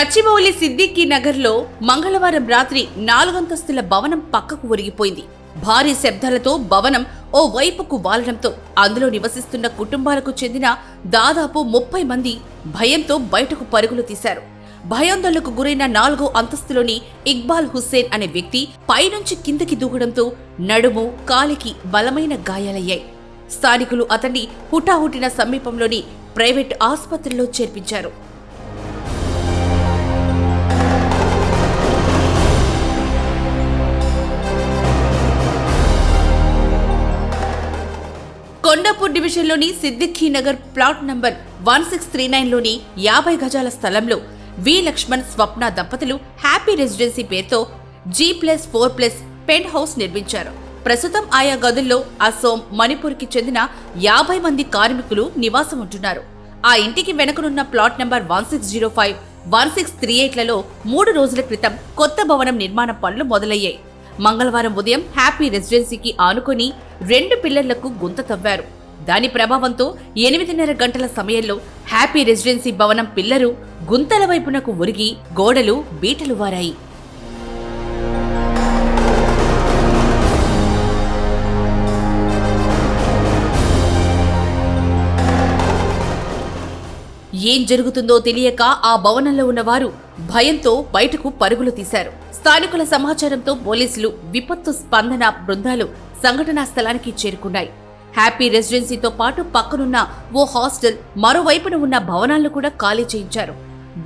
గచ్చిబౌలి సిద్దిక్కీ నగర్లో మంగళవారం రాత్రి 4 అంతస్తుల భవనం పక్కకు ఒరిగిపోయింది. భారీ శబ్దాలతో భవనం ఓ వైపుకు వాలడంతో అందులో నివసిస్తున్న కుటుంబాలకు చెందిన దాదాపు 30 మంది భయంతో బయటకు పరుగులు తీశారు. భయాందోళనకు గురైన 4వ అంతస్తులోని ఇక్బాల్ హుస్సేన్ అనే వ్యక్తి పైనుంచి కిందకి దూకడంతో నడుము, కాలికి బలమైన గాయాలయ్యాయి. స్థానికులు అతన్ని హుటాహుటిన సమీపంలోని ప్రైవేట్ ఆసుపత్రిలో చేర్పించారు. కొండాపూర్ డివిజన్లోని సిద్దిక్కీ నగర్ ప్లాట్ నంబర్ 1639లోని 50 గజాల స్థలంలో వి లక్ష్మణ్ స్వప్న దంపతులు హ్యాపీ రెసిడెన్సీ పేరుతో G+4+ పెంట్ హౌస్ నిర్మించారు. ప్రస్తుతం ఆయా గదుల్లో అసోం, మణిపూర్కి చెందిన 50 మంది కార్మికులు నివాసం ఉంటున్నారు. ఆ ఇంటికి వెనుకనున్న ప్లాట్ నంబర్ 1605, 1638లలో 3 రోజుల క్రితం కొత్త భవనం నిర్మాణ పనులు మొదలయ్యాయి. మంగళవారం ఉదయం హ్యాపీ రెసిడెన్సీకి ఆనుకొని 2 పిల్లర్లకు గుంత తవ్వారు. దాని ప్రభావంతో 8:30 గంటల సమయంలో హ్యాపీ రెసిడెన్సీ భవనం పిల్లరు గుంతల వైపునకు ఒరిగి గోడలు బీటలు వారాయి. ఏం జరుగుతుందో తెలియక ఆ భవనంలో ఉన్నవారు భయంతో బయటకు పరుగులు తీశారు. స్థానికుల సమాచారంతో పోలీసులు, విపత్తు స్పందన బృందాలు సంఘటనా స్థలానికి చేరుకున్నాయి. హ్యాపీ రెసిడెన్సీతో పాటు పక్కనున్న ఓ హాస్టల్, మరోవైపున ఉన్న భవనాలను కూడా ఖాళీ చేయించారు.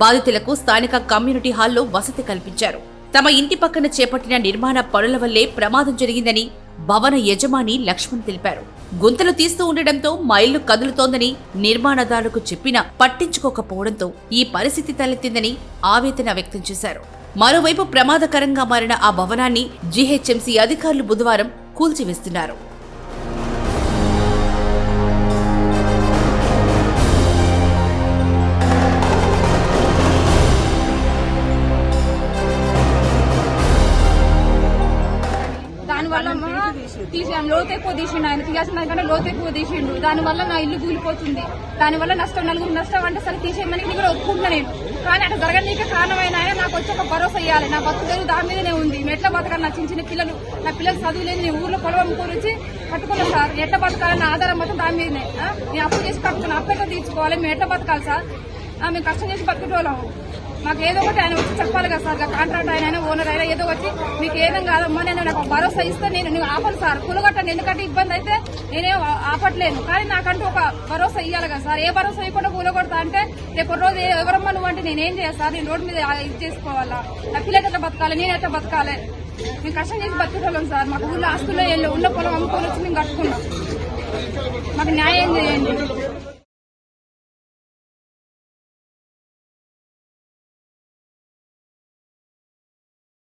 బాధితులకు స్థానిక కమ్యూనిటీ హాల్లో వసతి కల్పించారు. తమ ఇంటి పక్కన చేపట్టిన నిర్మాణ పనుల వల్లే ప్రమాదం జరిగిందని భవన యజమాని లక్ష్మణ్ తెలిపారు. గుంతలు తీస్తూ ఉండడంతో మా ఇల్లు కదులుతోందని నిర్మాణదారులకు చెప్పినా పట్టించుకోకపోవడంతో ఈ పరిస్థితి తలెత్తిందని ఆవేదన వ్యక్తం చేశారు. మరోవైపు ప్రమాదకరంగా మారిన ఆ భవనాన్ని జీహెచ్ఎంసీ అధికారులు బుధవారం కూల్చివేస్తున్నారు. లోతు ఎక్కువ తీసిండు, ఆయన తీయాల్సిన దానికంటే లోతు ఎక్కువ తీసిండు. దానివల్ల నా ఇల్లు కూలిపోతుంది. దానివల్ల నష్టం, నలుగురు నష్టం అంటే సరే తీసేయమని కూడా ఒప్పుకుంటున్నా నేను. కానీ అట్లా జరగడానికి కారణమైన ఆయన నాకు వచ్చి ఒక భరోసా ఇవ్వాలి. నా బతుకు దాని మీదనే ఉంది. ఎట్లా బతకాలి? నా చిన్న చిన్న పిల్లలు, నా పిల్లలు చదువులేదు. నేను ఊర్లో పొలం గురించి కట్టుకున్నా సార్. ఎట్లా బతకాలని ఆధారం మొత్తం దాని మీదనే. నేను అప్పు చేసి కట్టుకున్నా, అప్పు ఎట్లా తీర్చుకోవాలి? మేము ఎట్లా బతకాలి సార్? మేము కష్టం చేసి బతుకుకోలేము. మాకు ఏదో ఒకటి ఆయన వచ్చి చెప్పాలి కదా సార్. కాంట్రాక్ట్ ఆయన, ఓనర్ అయినా ఏదో వచ్చి మీకు ఏదం కాదమ్మా, నేను నాకు భరోసా ఇస్తే నేను ఆపను సార్. కులగట్టండి, ఎందుకంటే ఇబ్బంది అయితే నేనేం ఆపట్లేను. కానీ నాకంటూ ఒక భరోసా ఇవ్వాలి కదా సార్. ఏ భరోసా ఇవ్వకుండా కూలగొడతా అంటే రేపు రోజు ఎవరమ్మా నువ్వు అంటే నేనేం చేయాలి సార్? నేను రోడ్డు మీద ఇది చేసుకోవాలా? నా పిల్లలు ఎట్లా బతకాలి? నేను ఎట్లా బతకాలి? మేము కష్టం చేసి బతుకుకోలేం సార్. మాకు ఊళ్ళో ఆస్తుల్లో ఉన్న పొలం అమ్ముకొని వచ్చి మేము కట్టుకున్నాం. మాకు న్యాయం చేయండి.